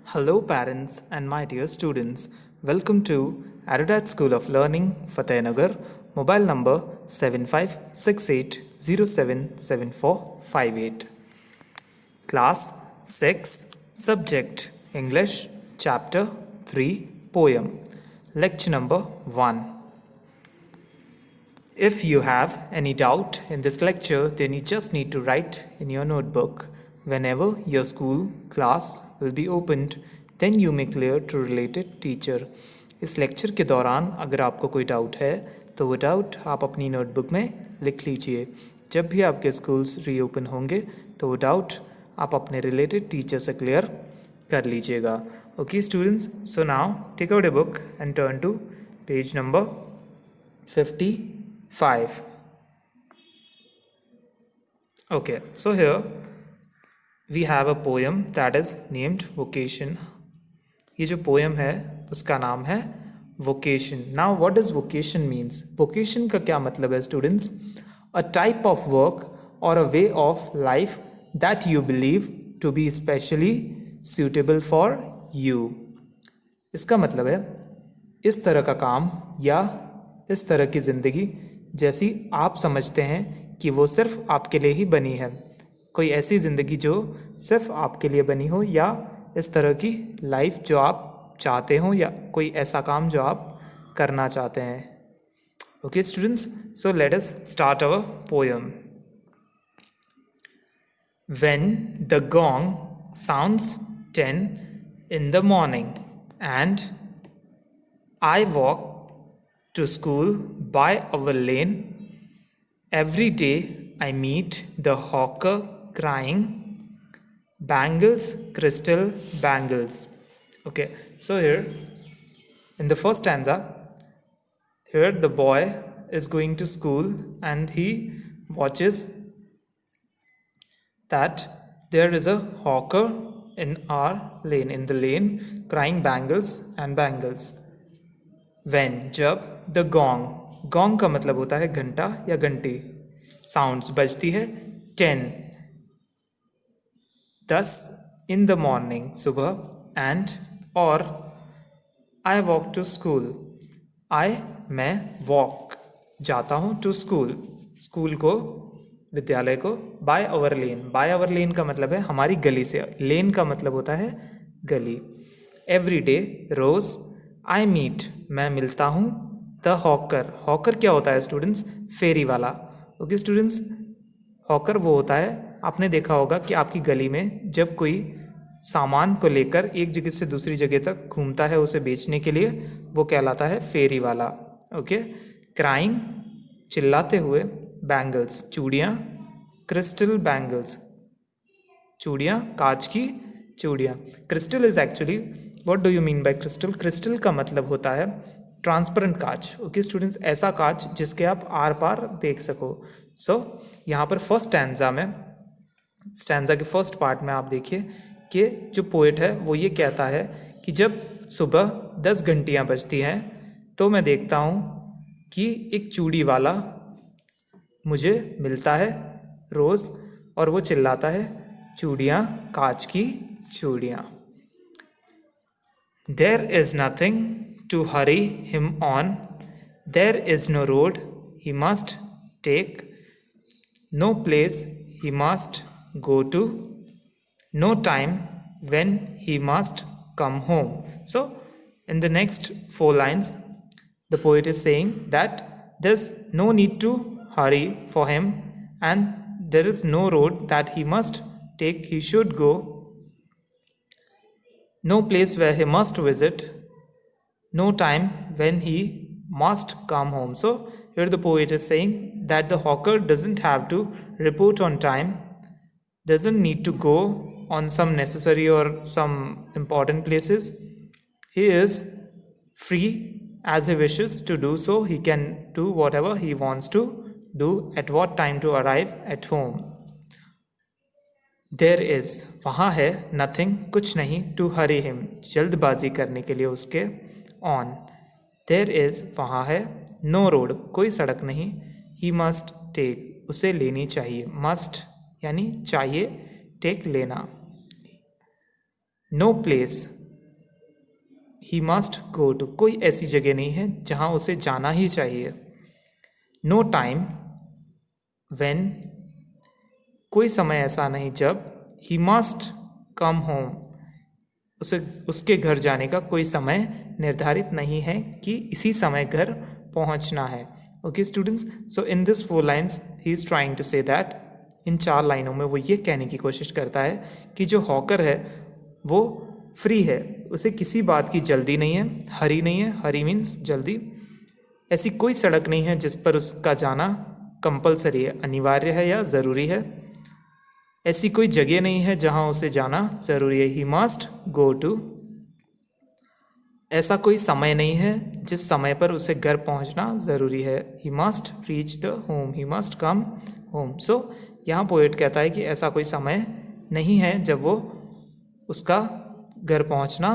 Hello, parents and my dear students. Welcome to Arudat School of Learning, Fatehnagar. Mobile number 7568077458. Class 6, Subject English, Chapter 3, Poem. Lecture number 1. If you have any doubt in this lecture, then you just need to write in your notebook. Whenever your school class will be opened, then you may clear to related teacher. इस lecture के दौरान अगर आपको कोई doubt है तो वो doubt आप अपनी नोटबुक में लिख लीजिए. जब भी आपके स्कूल्स रीओपन होंगे तो वो डाउट आप अपने रिलेटेड टीचर से क्लियर कर लीजिएगा. Okay students, so now take out a book and turn to page number 55. Okay, so here we have a poem that is named Vocation. ये जो poem है उसका नाम है Vocation. Now what does vocation means? Vocation का क्या मतलब है students? A type of work or a way of life that you believe to be specially suitable for you. इसका मतलब है इस तरह का काम या इस तरह की ज़िंदगी जैसी आप समझते हैं कि वो सिर्फ आपके लिए ही बनी है. कोई ऐसी ज़िंदगी जो सिर्फ आपके लिए बनी हो या इस तरह की लाइफ जो आप चाहते हो या कोई ऐसा काम जो आप करना चाहते हैं. Okay students, so let us start our poem. When the gong sounds 10 in the morning and I walk to school by our lane, every day I meet the hawker crying, bangles, crystal bangles. Okay, so here in the first stanza, here the boy is going to school and he watches that there is a hawker in our lane, in the lane, crying bangles and bangles. When, जब, the gong, gong का मतलब होता है घंटा या घंटी, sounds बजती है 10 in the morning सुबह, and और I walk to school, I मैं walk जाता हूँ to school, स्कूल को, विद्यालय को, by our lane, by our lane का मतलब है हमारी गली से, lane का मतलब होता है गली. Every day rose I meet मैं मिलता हूँ the hawker, hawker क्या होता है स्टूडेंट्स? फेरी वाला. ओके स्टूडेंट्स, हॉकर वो होता है, आपने देखा होगा कि आपकी गली में जब कोई सामान को लेकर एक जगह से दूसरी जगह तक घूमता है उसे बेचने के लिए, वो कहलाता है फेरी वाला. ओके, क्राइंग चिल्लाते हुए, बैंगल्स चूड़ियाँ, क्रिस्टल बैंगल्स चूड़ियाँ, कांच की चूड़ियाँ. Crystal is actually, what do you mean by crystal? Crystal का मतलब होता है ट्रांसपेरेंट कांच. ओके स्टूडेंट्स, ऐसा कांच जिसके आप आर पार देख सको. सो यहाँ पर फर्स्ट स्टैंजा में, स्टैंजा के फर्स्ट पार्ट में आप देखिए कि जो पोएट है वो ये कहता है कि जब सुबह 10 घंटियाँ बजती हैं तो मैं देखता हूँ कि एक चूड़ी वाला मुझे मिलता है रोज़ और वो चिल्लाता है चूड़ियाँ, कांच की चूड़ियाँ. There is nothing to hurry him on, there is no road he must take, no place he must go to, no time when he must come home. So in the next 4 lines the poet is saying that there's no need to hurry for him and there is no road that he must take, he should go, no place where he must visit, no time when he must come home. So here the poet is saying that the hawker doesn't have to report on time, doesn't need to go on some necessary or some important places. He is free as he wishes to do so. He can do whatever he wants to do, at what time to arrive at home. There is, वहाँ है, nothing, कुछ नहीं, to hurry him, जल्दबाजी करने के लिए उसके, on. There is, वहाँ है, no road, कोई सड़क नहीं, he must take, उसे लेनी चाहिए, must यानी चाहिए, take लेना. No place he must go to, कोई ऐसी जगह नहीं है जहाँ उसे जाना ही चाहिए. नो टाइम व्हेन, कोई समय ऐसा नहीं जब. ही मस्ट कम होम, उसे उसके घर जाने का कोई समय निर्धारित नहीं है कि इसी समय घर पहुंचना है. Okay students, so in this 4 lines he is trying to say that, इन 4 लाइनों में वो ये कहने की कोशिश करता है कि जो हॉकर है वो फ्री है, उसे किसी बात की जल्दी नहीं है, हरी नहीं है. हरी मीन्स जल्दी. ऐसी कोई सड़क नहीं है जिस पर उसका जाना कंपलसरी है, अनिवार्य है या ज़रूरी है. ऐसी कोई जगह नहीं है जहां उसे जाना ज़रूरी है. He must go to. ऐसा कोई समय नहीं है जिस समय पर उसे घर पहुंचना ज़रूरी है. He must reach the home, he must come home. So यहाँ पोएट कहता है कि ऐसा कोई समय नहीं है जब वो उसका घर पहुंचना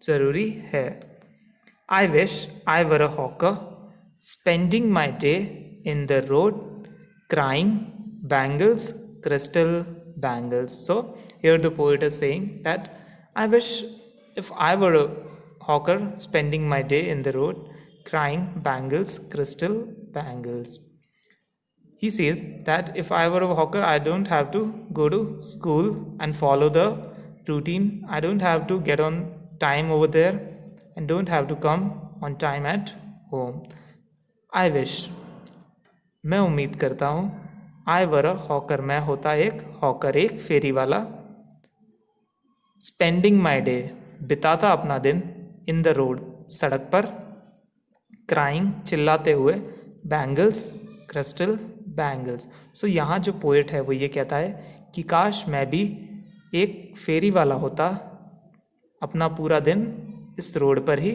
ज़रूरी है. I wish I were a hawker, spending my day in the road, crying bangles, crystal bangles. So here the poet is saying that I wish if I were a hawker, spending my day in the road, crying bangles, crystal bangles. He says that if I were a hawker, I don't have to go to school and follow the routine. I don't have to get on time over there and don't have to come on time at home. I wish, मैं उम्मीद करता हूँ, I were a hawker, मैं होता एक hawker, एक फेरी वाला. Spending my day, बिताता अपना दिन, in the road, सड़क पर. Crying, चिल्लाते हुए. Bangles, crystal bangles. So यहाँ जो पोएट है वो ये कहता है कि काश मैं भी एक फेरी वाला होता, अपना पूरा दिन इस रोड पर ही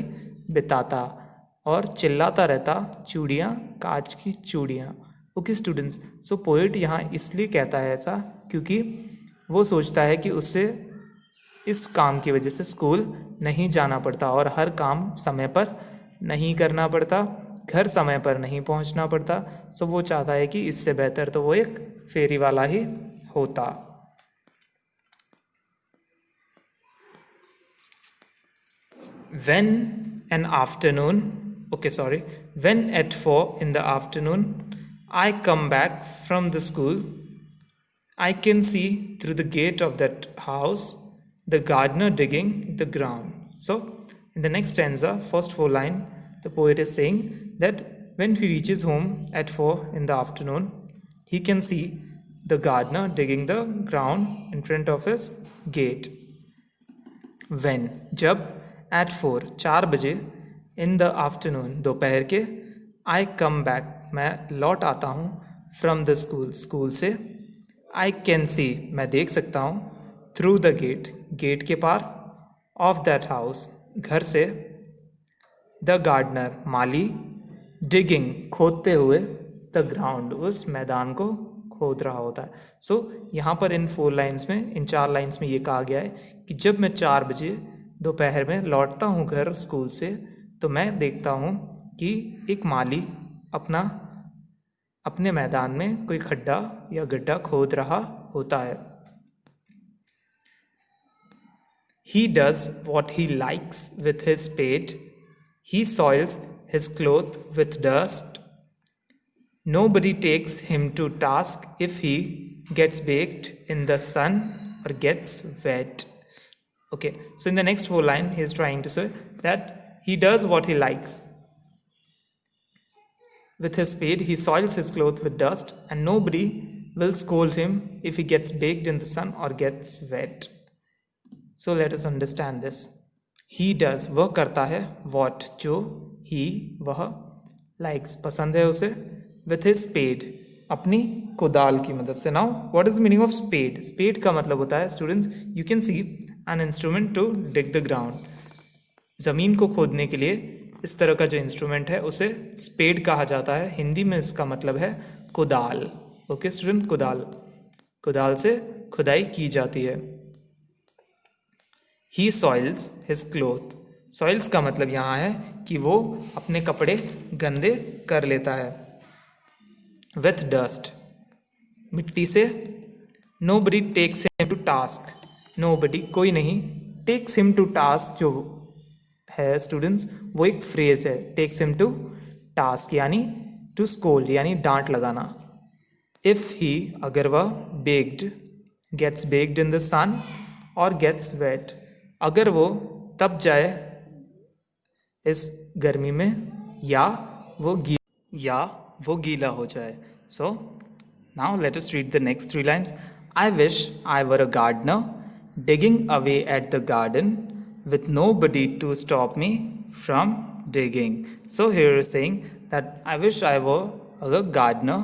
बिताता और चिल्लाता रहता, चूड़ियाँ, कांच की चूड़ियाँ. ओके स्टूडेंट्स, सो पोएट यहाँ इसलिए कहता है ऐसा क्योंकि वो सोचता है कि उससे इस काम की वजह से स्कूल नहीं जाना पड़ता और हर काम समय पर नहीं करना पड़ता, घर समय पर नहीं पहुंचना पड़ता. सो वो चाहता है कि इससे बेहतर तो वो एक फेरी वाला ही होता. When at 4 in the afternoon I come back from the school, I can see through the gate of that house the gardener digging the ground. So in the next stanza, first 4 line, the poet is saying that when he reaches home at 4 in the afternoon, he can see the gardener digging the ground in front of his gate. When, जब, at 4, 4 बजे, in the afternoon, दोपहर के, I come back, मैं लौट आता हूँ, from the school, school से. I can see, मैं देख सकता हूँ, through the gate, गेट के पार, of that house, घर से. The gardener, माली, digging, खोदते हुए, the ground, उस मैदान को खोद रहा होता है. सो यहाँ पर इन 4 लाइन्स में, इन 4 लाइन्स में ये कहा गया है कि जब मैं 4 बजे दोपहर में लौटता हूँ घर स्कूल से, तो मैं देखता हूँ कि एक माली अपने मैदान में कोई खड्डा या गड्ढा खोद रहा होता है. He does what he likes with his spade. He soils his cloth with dust. Nobody takes him to task if he gets baked in the sun or gets wet. Okay, so in the next 4 line, he is trying to say that he does what he likes. With his spade, he soils his cloth with dust, and nobody will scold him if he gets baked in the sun or gets wet. So let us understand this. He does, वह करता है, what, जो, he, वह, likes, पसंद है उसे, with his spade, अपनी कुदाल की मदद से. Now, what is the meaning of spade? Spade का मतलब होता है, students, you can see an instrument to dig the ground. ज़मीन को खोदने के लिए इस तरह का जो इंस्ट्रूमेंट है उसे स्पेड कहा जाता है. हिंदी में इसका मतलब है कुदाल. ओके स्टूडेंट, कुदाल से खुदाई की जाती है. He soils his cloth. Soils का मतलब यहाँ है कि वो अपने कपड़े गंदे कर लेता है. With dust, मिट्टी से. Nobody takes him to task. Nobody कोई नहीं, टेक्स हिम टू टास्क जो है स्टूडेंट्स वो एक फ्रेज है, टेक्स हिम टू टास्क यानी टू स्कोल्ड यानी डांट लगाना। इफ ही अगर वह begged gets begged in the sun और गेट्स वेट अगर वो तप जाए इस गर्मी में या वो गीला हो जाए। So now let us read the next three lines. I wish I were a gardener digging away at the garden with nobody to stop me from digging. So here is saying that I wish I were a gardener.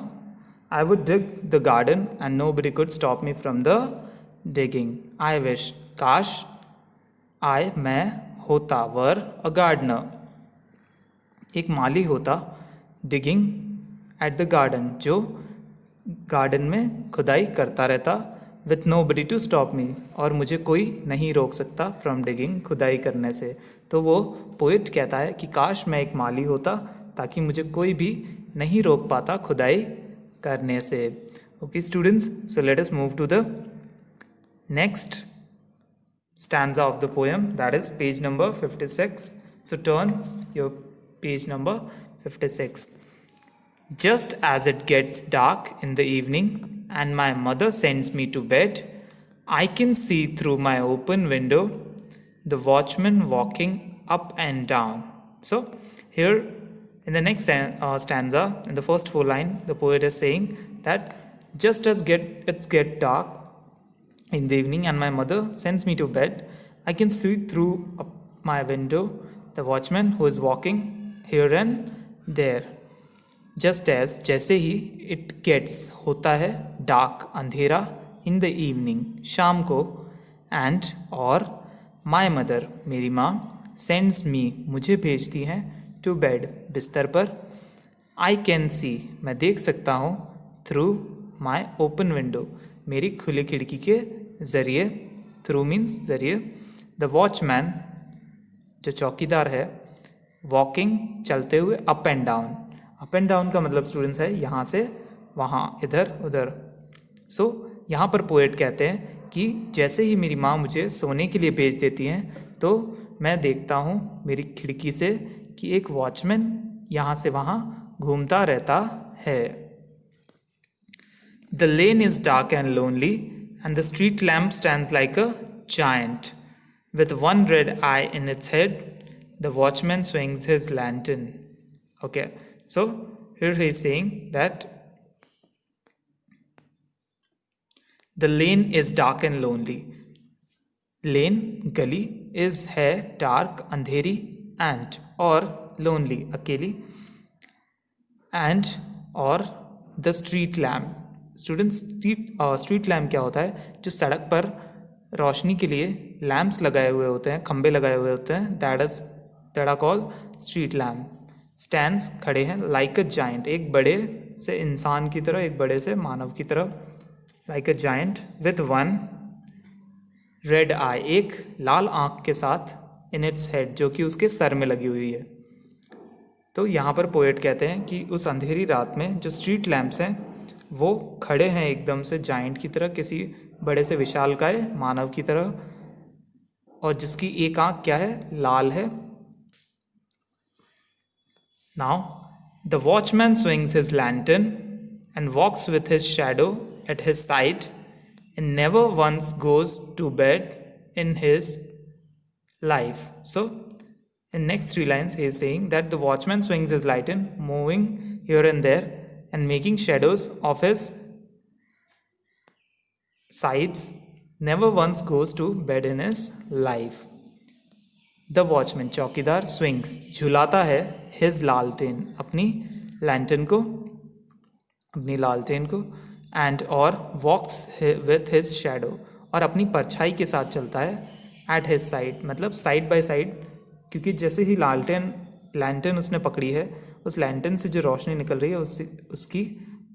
I would dig the garden and nobody could stop me from the digging. I wish काश मैं होता वर a gardener एक माली होता digging at the garden जो garden में खुदाई करता रहता with nobody to stop me और मुझे कोई नहीं रोक सकता फ्रॉम डिगिंग खुदाई करने से। तो वो पोइट कहता है कि काश मैं एक माली होता ताकि मुझे कोई भी नहीं रोक पाता खुदाई करने से। Okay students, so let us move to the next stanza of the poem, that is page number 56. So turn your page number 56. Just as it gets dark in the evening and my mother sends me to bed, I can see through my open window the watchman walking up and down. So, here in the next stanza, in the first four line, the poet is saying that just as it gets dark in the evening and my mother sends me to bed, I can see through my window the watchman who is walking here and there. Just as जैसे ही it gets होता है dark अंधेरा in the evening शाम को and और my mother मेरी माँ सेंड्स मी मुझे भेजती हैं टू बेड बिस्तर पर। आई कैन सी मैं देख सकता हूँ थ्रू माई ओपन विंडो मेरी खुली खिड़की के ज़रिए, थ्रू मीन्स ज़रिए, द वॉचमैन जो चौकीदार है वॉकिंग चलते हुए up and down. Up and down का मतलब स्टूडेंट्स है यहाँ से वहाँ इधर उधर। सो यहाँ पर पोएट कहते हैं कि जैसे ही मेरी माँ मुझे सोने के लिए भेज देती हैं तो मैं देखता हूँ मेरी खिड़की से कि एक वॉचमैन यहाँ से वहाँ घूमता रहता है। The lane is dark and lonely and the street lamp stands like a giant with one red I in its head the watchman swings his lantern. Okay, so here he is saying that the lane is dark and lonely. Lane गली is है dark Andheri and और lonely अकेली and और the street lamp. Students street lamp क्या होता है? जो सड़क पर रोशनी के लिए लैम्प्स लगाए हुए होते हैं, खंबे लगाए हुए होते हैं, that are called street lamp. Stands खड़े हैं लाइक अ जाइंट एक बड़े से इंसान की तरह, एक बड़े से मानव की तरह, like a giant with one red eye एक लाल आँख के साथ इन इट्स हेड जो कि उसके सर में लगी हुई है। तो यहाँ पर पोएट कहते हैं कि उस अंधेरी रात में जो स्ट्रीट लैम्प्स हैं वो खड़े हैं एकदम से जाइंट की तरह, किसी बड़े से विशालकाय मानव की तरह, और जिसकी एक आँख क्या है, लाल है। Now, the watchman swings his lantern and walks with his shadow at his side and never once goes to bed in his life. So, in next three lines, he is saying that the watchman swings his lantern, moving here and there and making shadows of his sides, never once goes to bed in his life. The watchman चौकीदार swings झुलाता है his लालटेन अपनी lantern को, अपनी लालटेन को, and और वॉक्स with his shadow और अपनी परछाई के साथ चलता है एट हिज साइड, मतलब साइड बाय साइड, क्योंकि जैसे ही लैंटर्न उसने पकड़ी है उस लैंटर्न से जो रोशनी निकल रही है उसकी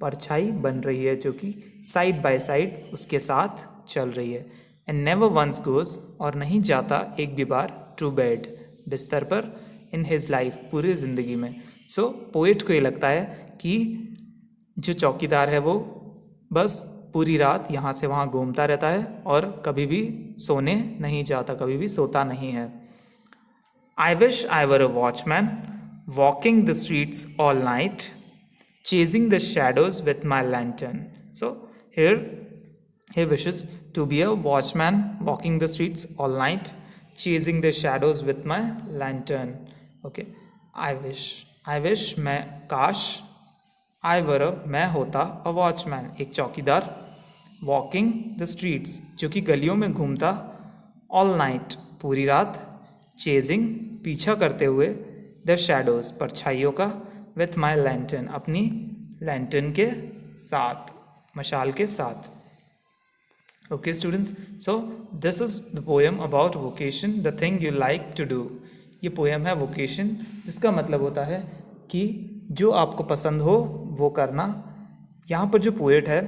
परछाई बन रही है जो कि साइड बाय साइड उसके साथ चल रही है। एंड नेवर वंस गोज और नहीं जाता एक भी बार टू बेड बिस्तर पर इन हिज लाइफ पूरी ज़िंदगी में। सो पोएट को ये लगता है कि जो चौकीदार है वो बस पूरी रात यहाँ से वहाँ घूमता रहता है और कभी भी सोने नहीं जाता, कभी भी सोता नहीं है. I wish I were a watchman, walking the streets all night, chasing the shadows with my lantern. So here he wishes to be a watchman, walking the streets all night, chasing the shadows with my lantern. Okay, I wish मैं काश I were a मैं होता a watchman एक चौकीदार, walking the streets जो कि गलियों में घूमता, all night पूरी रात, चेजिंग पीछा करते हुए, द शैडोज परछाइयों का, विथ माई लैंटर्न अपनी लैंटर्न के साथ, मशाल के साथ. Okay students, so this is the poem about vocation, the thing you like to do. ये पोएम है वोकेशन, जिसका मतलब होता है कि जो आपको पसंद हो वो करना. यहाँ पर जो पोएट है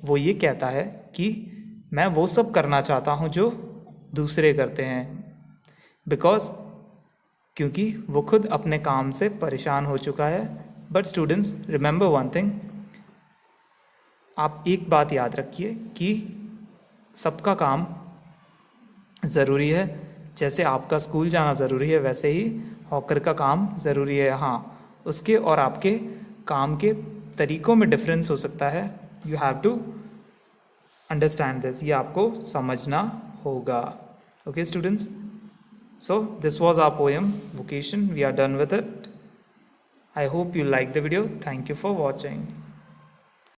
वो ये कहता है कि मैं वो सब करना चाहता हूँ जो दूसरे करते हैं, बिकॉज क्योंकि वो खुद अपने काम से परेशान हो चुका है. But students remember one thing, आप एक बात याद रखिए कि सबका काम ज़रूरी है. जैसे आपका स्कूल जाना ज़रूरी है, वैसे ही हॉकर का काम ज़रूरी है. हाँ, उसके और आपके काम के तरीक़ों में डिफरेंस हो सकता है. You have to understand this, ये आपको समझना होगा. Okay students, so this was our poem Vocation. We are done with it. I hope you liked the video. Thank you for watching.